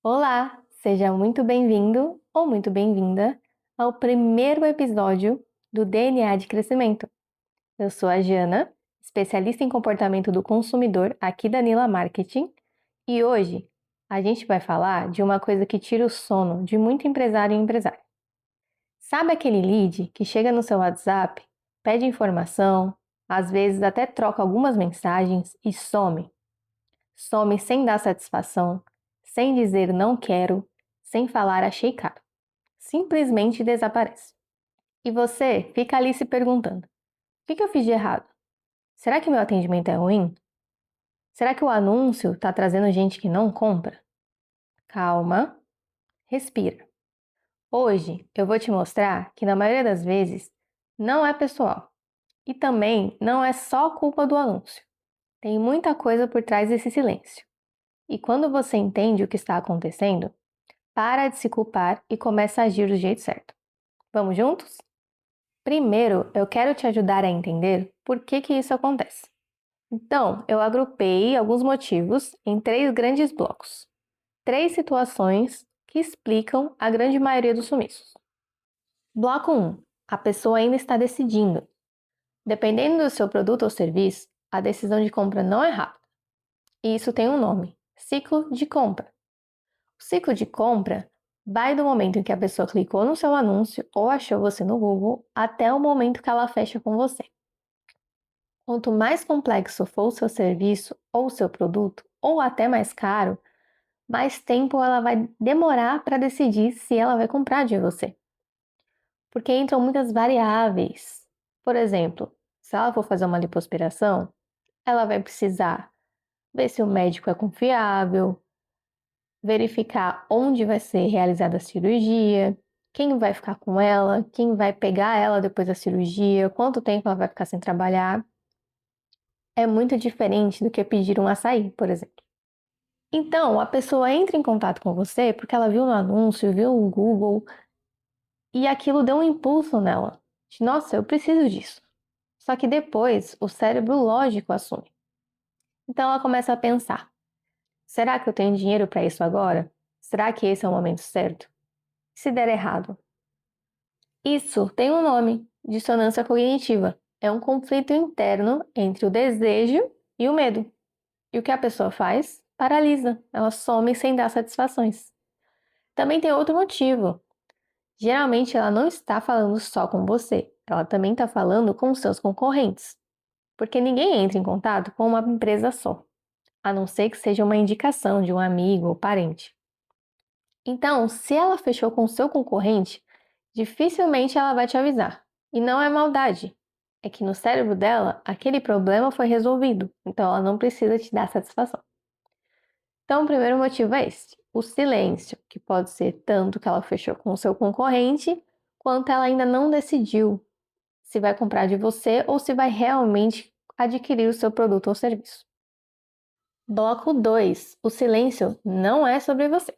Olá, seja muito bem-vindo ou muito bem-vinda ao primeiro episódio do DNA de Crescimento. Eu sou a Jana, especialista em comportamento do consumidor aqui da Nila Marketing, e hoje a gente vai falar de uma coisa que tira o sono de muito empresário e empresária. Sabe aquele lead que chega no seu WhatsApp, pede informação, às vezes até troca algumas mensagens e some? Some sem dar satisfação, sem dizer não quero, sem falar achei caro. Simplesmente desaparece. E você fica ali se perguntando: o que eu fiz de errado? Será que meu atendimento é ruim? Será que o anúncio está trazendo gente que não compra? Calma, respira. Hoje eu vou te mostrar que na maioria das vezes não é pessoal e também não é só culpa do anúncio. Tem muita coisa por trás desse silêncio. E quando você entende o que está acontecendo, para de se culpar e começa a agir do jeito certo. Vamos juntos? Primeiro, eu quero te ajudar a entender por que isso acontece. Então, eu agrupei alguns motivos em três grandes blocos. Três situações que explicam a grande maioria dos sumiços. Bloco 1. A pessoa ainda está decidindo. Dependendo do seu produto ou serviço, a decisão de compra não é rápida. E isso tem um nome: ciclo de compra. O ciclo de compra vai do momento em que a pessoa clicou no seu anúncio ou achou você no Google até o momento que ela fecha com você. Quanto mais complexo for o seu serviço ou o seu produto, ou até mais caro, mais tempo ela vai demorar para decidir se ela vai comprar de você. Porque entram muitas variáveis. Por exemplo, se ela for fazer uma lipoaspiração, ela vai precisar ver se o médico é confiável, verificar onde vai ser realizada a cirurgia, quem vai ficar com ela, quem vai pegar ela depois da cirurgia, quanto tempo ela vai ficar sem trabalhar. É muito diferente do que pedir um açaí, por exemplo. Então, a pessoa entra em contato com você porque ela viu no anúncio, viu no Google e aquilo deu um impulso nela. De, nossa, eu preciso disso. Só que depois o cérebro lógico assume. Então ela começa a pensar: será que eu tenho dinheiro para isso agora? Será que esse é o momento certo? E se der errado? Isso tem um nome: dissonância cognitiva. É um conflito interno entre o desejo e o medo. E o que a pessoa faz? Paralisa. Ela some sem dar satisfações. Também tem outro motivo. Geralmente ela não está falando só com você, ela também está falando com os seus concorrentes. Porque ninguém entra em contato com uma empresa só, a não ser que seja uma indicação de um amigo ou parente. Então, se ela fechou com o seu concorrente, dificilmente ela vai te avisar. E não é maldade. É que no cérebro dela, aquele problema foi resolvido. Então ela não precisa te dar satisfação. Então, o primeiro motivo é esse: o silêncio, que pode ser tanto que ela fechou com o seu concorrente, quanto ela ainda não decidiu se vai comprar de você ou se vai realmente adquirir o seu produto ou serviço. Bloco 2. O silêncio não é sobre você.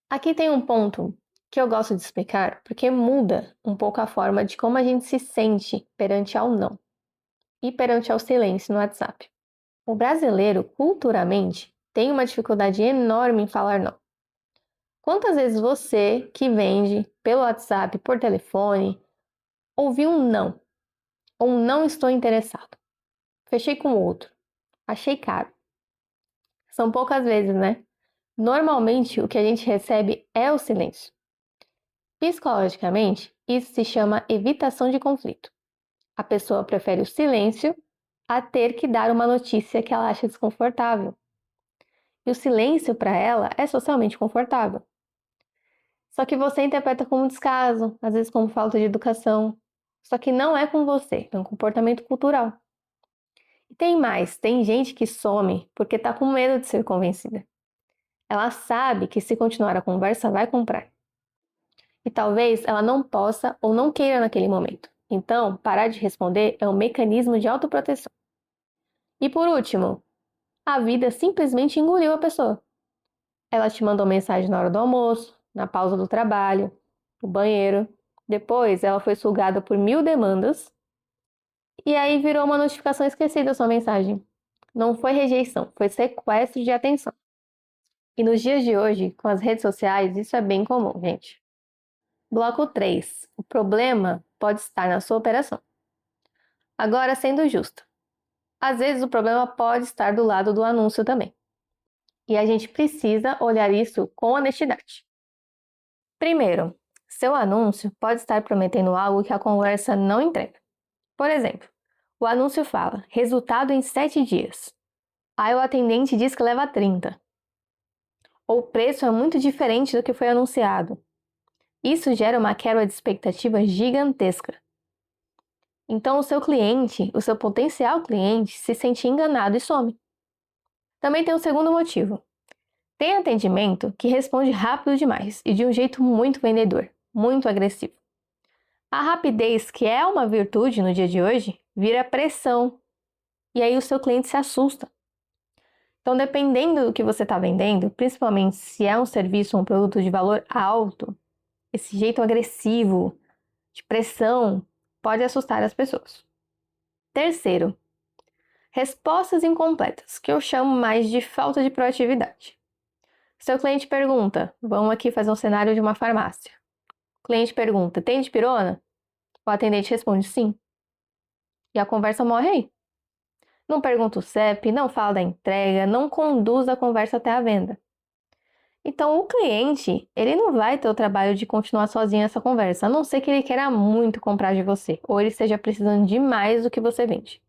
Aqui tem um ponto que eu gosto de explicar porque muda um pouco a forma de como a gente se sente perante ao não e perante ao silêncio no WhatsApp. O brasileiro, culturalmente, tem uma dificuldade enorme em falar não. Quantas vezes você, que vende pelo WhatsApp, por telefone, ouviu um não, ou um não estou interessado, fechei com outro, achei caro? São poucas vezes, né? Normalmente, o que a gente recebe é o silêncio. Psicologicamente, isso se chama evitação de conflito. A pessoa prefere o silêncio a ter que dar uma notícia que ela acha desconfortável. E o silêncio para ela é socialmente confortável. Só que você interpreta como descaso, às vezes como falta de educação. Só que não é com você, é um comportamento cultural. E tem mais, tem gente que some porque está com medo de ser convencida. Ela sabe que se continuar a conversa vai comprar. E talvez ela não possa ou não queira naquele momento. Então, parar de responder é um mecanismo de autoproteção. E por último, a vida simplesmente engoliu a pessoa. Ela te mandou mensagem na hora do almoço, na pausa do trabalho, no banheiro. Depois, ela foi sugada por 1000 demandas e aí virou uma notificação esquecida a sua mensagem. Não foi rejeição, foi sequestro de atenção. E nos dias de hoje, com as redes sociais, isso é bem comum, gente. Bloco 3. O problema pode estar na sua operação. Agora, sendo justo, às vezes o problema pode estar do lado do anúncio também. E a gente precisa olhar isso com honestidade. Primeiro, seu anúncio pode estar prometendo algo que a conversa não entrega. Por exemplo, o anúncio fala: resultado em 7 dias. Aí o atendente diz que leva 30. Ou o preço é muito diferente do que foi anunciado. Isso gera uma quebra de expectativa gigantesca. Então o seu cliente, o seu potencial cliente, se sente enganado e some. Também tem um segundo motivo. Tem atendimento que responde rápido demais e de um jeito muito vendedor, muito agressivo. A rapidez, que é uma virtude no dia de hoje, vira pressão. E aí o seu cliente se assusta. Então, dependendo do que você está vendendo, principalmente se é um serviço ou um produto de valor alto, esse jeito agressivo, de pressão, pode assustar as pessoas. Terceiro, respostas incompletas, que eu chamo mais de falta de proatividade. Seu cliente pergunta: vamos aqui fazer um cenário de uma farmácia. O cliente pergunta: tem dipirona? O atendente responde sim. E a conversa morre aí. Não pergunta o CEP, não fala da entrega, não conduz a conversa até a venda. Então, o cliente, ele não vai ter o trabalho de continuar sozinho essa conversa, a não ser que ele queira muito comprar de você, ou ele esteja precisando de mais do que você vende.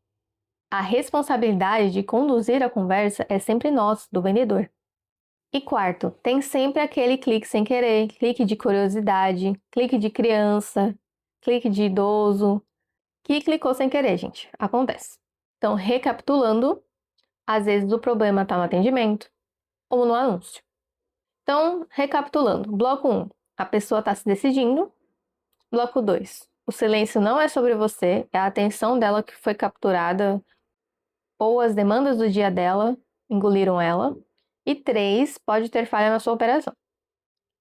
A responsabilidade de conduzir a conversa é sempre nossa, do vendedor. E quarto, tem sempre aquele clique sem querer, clique de curiosidade, clique de criança, clique de idoso, que clicou sem querer, gente. Acontece. Então, recapitulando, às vezes o problema está no atendimento ou no anúncio. Então, recapitulando, bloco 1, a pessoa está se decidindo. Bloco 2, o silêncio não é sobre você, é a atenção dela que foi capturada ou as demandas do dia dela engoliram ela. E 3, pode ter falha na sua operação.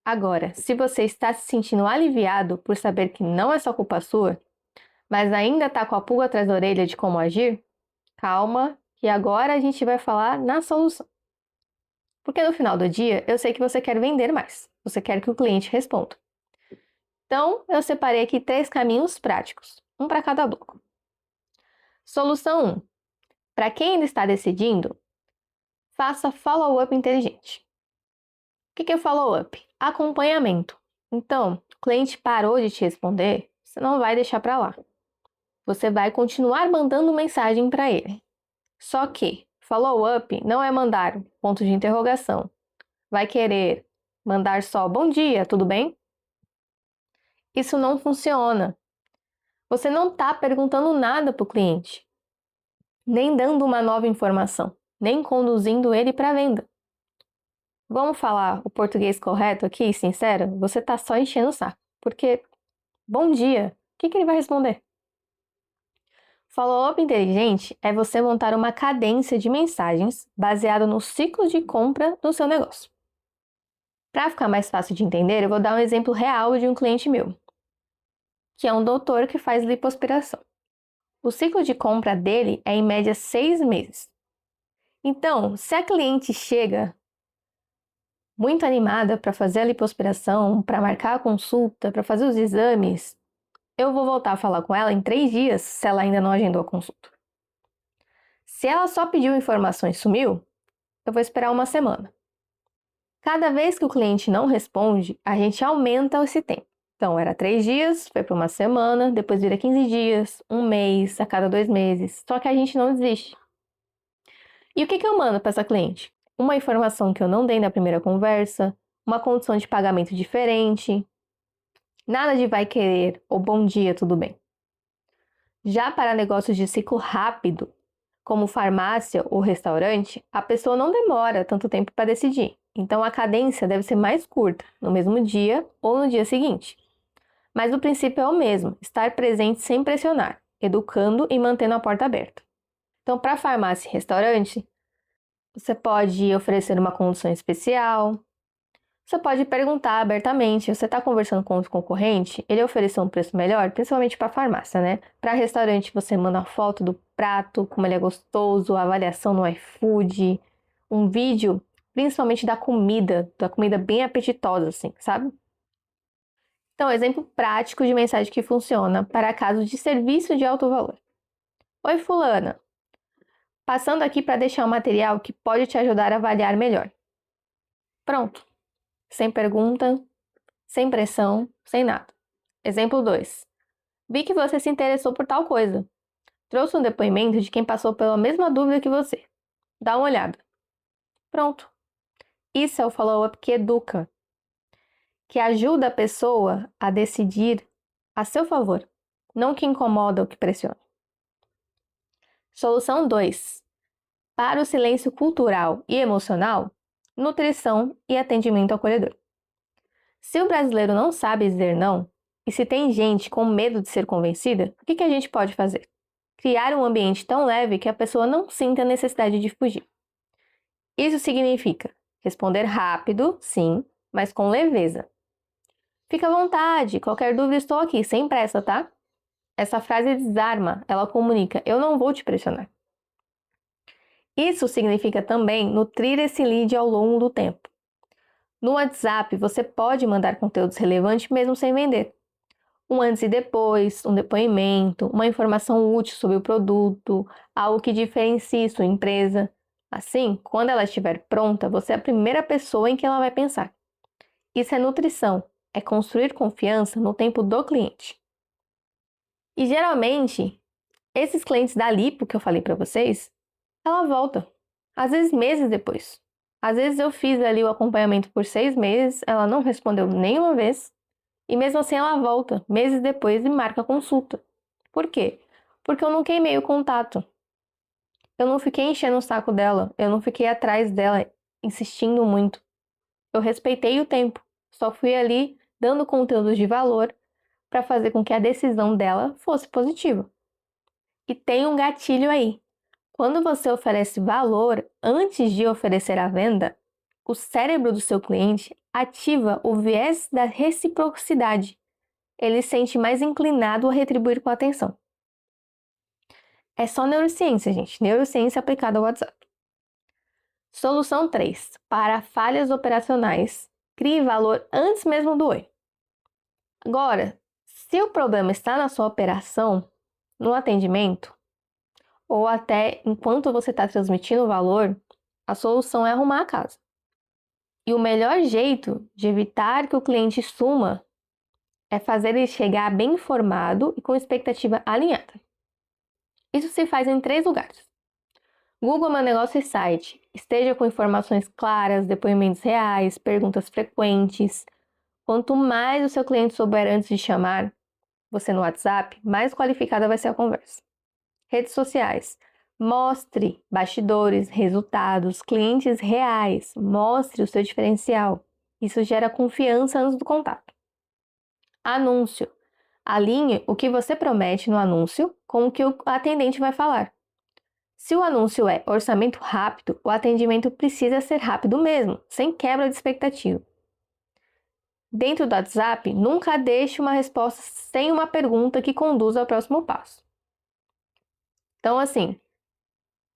Agora, se você está se sentindo aliviado por saber que não é só culpa sua, mas ainda está com a pulga atrás da orelha de como agir, calma, que agora a gente vai falar na solução. Porque no final do dia, eu sei que você quer vender mais. Você quer que o cliente responda. Então, eu separei aqui 3 caminhos práticos, um para cada bloco. Solução 1. Para quem ainda está decidindo, faça follow-up inteligente. O que é follow-up? Acompanhamento. Então, o cliente parou de te responder, você não vai deixar para lá. Você vai continuar mandando mensagem para ele. Só que follow-up não é mandar ponto de interrogação. Vai querer mandar só bom dia, tudo bem? Isso não funciona. Você não está perguntando nada para o cliente, nem dando uma nova informação, nem conduzindo ele para a venda. Vamos falar o português correto aqui, sincero? Você está só enchendo o saco, porque bom dia, o que ele vai responder? Follow-up inteligente é você montar uma cadência de mensagens baseada no ciclo de compra do seu negócio. Para ficar mais fácil de entender, eu vou dar um exemplo real de um cliente meu, que é um doutor que faz lipoaspiração. O ciclo de compra dele é em média 6 meses. Então, se a cliente chega muito animada para fazer a lipoaspiração, para marcar a consulta, para fazer os exames, eu vou voltar a falar com ela em 3 dias, se ela ainda não agendou a consulta. Se ela só pediu informações e sumiu, eu vou esperar uma semana. Cada vez que o cliente não responde, a gente aumenta esse tempo. Então, era 3 dias, foi para uma semana, depois vira 15 dias, um mês, a cada 2 meses. Só que a gente não desiste. E o que eu mando para essa cliente? Uma informação que eu não dei na primeira conversa, uma condição de pagamento diferente, nada de vai querer ou bom dia, tudo bem. Já para negócios de ciclo rápido, como farmácia ou restaurante, a pessoa não demora tanto tempo para decidir. Então a cadência deve ser mais curta, no mesmo dia ou no dia seguinte. Mas o princípio é o mesmo, estar presente sem pressionar, educando e mantendo a porta aberta. Então, para farmácia e restaurante, você pode oferecer uma condição especial, você pode perguntar abertamente, você está conversando com o concorrente, ele ofereceu um preço melhor, principalmente para farmácia, né? Para restaurante, você manda uma foto do prato, como ele é gostoso, a avaliação no iFood, um vídeo principalmente da comida bem apetitosa, assim, sabe? Então, exemplo prático de mensagem que funciona para casos de serviço de alto valor. Oi, fulana. Passando aqui para deixar um material que pode te ajudar a avaliar melhor. Pronto. Sem pergunta, sem pressão, sem nada. Exemplo 2. Vi que você se interessou por tal coisa. Trouxe um depoimento de quem passou pela mesma dúvida que você. Dá uma olhada. Pronto. Isso é o follow-up que educa, que ajuda a pessoa a decidir a seu favor, não que incomoda ou que pressiona. Solução 2. Para o silêncio cultural e emocional, nutrição e atendimento acolhedor. Se o brasileiro não sabe dizer não, e se tem gente com medo de ser convencida, o que a gente pode fazer? Criar um ambiente tão leve que a pessoa não sinta a necessidade de fugir. Isso significa responder rápido, sim, mas com leveza. Fica à vontade, qualquer dúvida estou aqui, sem pressa, tá? Essa frase desarma, ela comunica, eu não vou te pressionar. Isso significa também nutrir esse lead ao longo do tempo. No WhatsApp, você pode mandar conteúdos relevantes mesmo sem vender. Um antes e depois, um depoimento, uma informação útil sobre o produto, algo que diferencie sua empresa. Assim, quando ela estiver pronta, você é a primeira pessoa em que ela vai pensar. Isso é nutrição, é construir confiança no tempo do cliente. E geralmente, esses clientes da lipo que eu falei para vocês, ela volta. Às vezes meses depois. Às vezes eu fiz ali o acompanhamento por 6 meses, ela não respondeu nenhuma vez, e mesmo assim ela volta meses depois e marca a consulta. Por quê? Porque eu não queimei o contato. Eu não fiquei enchendo o saco dela, eu não fiquei atrás dela, insistindo muito. Eu respeitei o tempo, só fui ali dando conteúdos de valor para fazer com que a decisão dela fosse positiva. E tem um gatilho aí. Quando você oferece valor antes de oferecer a venda, o cérebro do seu cliente ativa o viés da reciprocidade. Ele se sente mais inclinado a retribuir com atenção. É só neurociência, gente. Neurociência aplicada ao WhatsApp. Solução 3. Para falhas operacionais, crie valor antes mesmo do oi. Agora, se o problema está na sua operação, no atendimento, ou até enquanto você está transmitindo o valor, a solução é arrumar a casa. E o melhor jeito de evitar que o cliente suma é fazer ele chegar bem informado e com expectativa alinhada. Isso se faz em 3 lugares. Google Meu Negócio e site. Esteja com informações claras, depoimentos reais, perguntas frequentes. Quanto mais o seu cliente souber antes de chamar você no WhatsApp, mais qualificada vai ser a conversa. Redes sociais. Mostre bastidores, resultados, clientes reais. Mostre o seu diferencial. Isso gera confiança antes do contato. Anúncio. Alinhe o que você promete no anúncio com o que o atendente vai falar. Se o anúncio é orçamento rápido, o atendimento precisa ser rápido mesmo, sem quebra de expectativa. Dentro do WhatsApp, nunca deixe uma resposta sem uma pergunta que conduza ao próximo passo. Então, assim,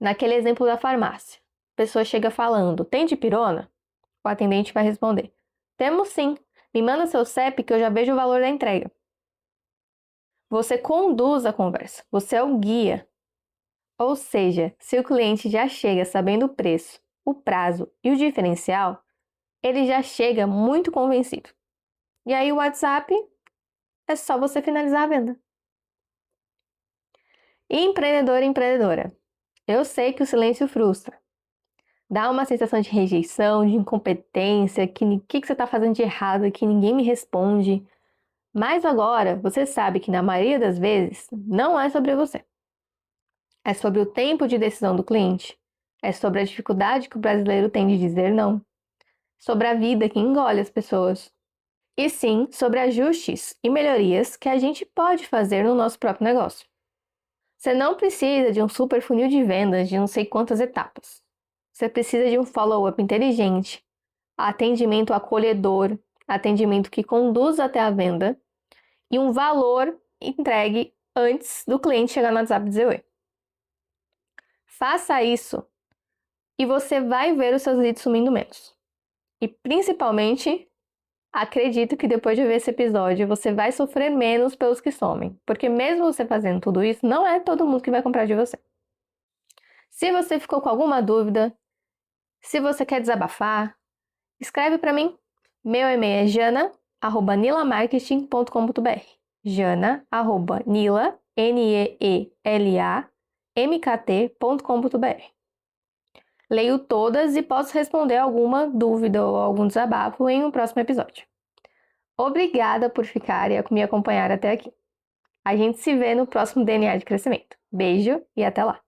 naquele exemplo da farmácia, a pessoa chega falando, tem dipirona? O atendente vai responder, temos sim, me manda seu CEP que eu já vejo o valor da entrega. Você conduz a conversa, você é o guia. Ou seja, se o cliente já chega sabendo o preço, o prazo e o diferencial, ele já chega muito convencido. E aí o WhatsApp é só você finalizar a venda. Empreendedor e empreendedora, eu sei que o silêncio frustra. Dá uma sensação de rejeição, de incompetência, que o que você está fazendo de errado, que ninguém me responde. Mas agora você sabe que na maioria das vezes não é sobre você. É sobre o tempo de decisão do cliente. É sobre a dificuldade que o brasileiro tem de dizer não. Sobre a vida que engole as pessoas. E sim, sobre ajustes e melhorias que a gente pode fazer no nosso próprio negócio. Você não precisa de um super funil de vendas de não sei quantas etapas. Você precisa de um follow-up inteligente, atendimento acolhedor, atendimento que conduz até a venda e um valor entregue antes do cliente chegar no WhatsApp e dizer oi. Faça isso e você vai ver os seus leads sumindo menos. E principalmente, acredito que depois de ver esse episódio, você vai sofrer menos pelos que somem. Porque mesmo você fazendo tudo isso, não é todo mundo que vai comprar de você. Se você ficou com alguma dúvida, se você quer desabafar, escreve para mim. Meu e-mail é jana@nilamarketing.com.br. jana@nila, neelamkt.com.br. Leio todas e posso responder alguma dúvida ou algum desabafo em um próximo episódio. Obrigada por ficar e me acompanhar até aqui. A gente se vê no próximo DNA de Crescimento. Beijo e até lá!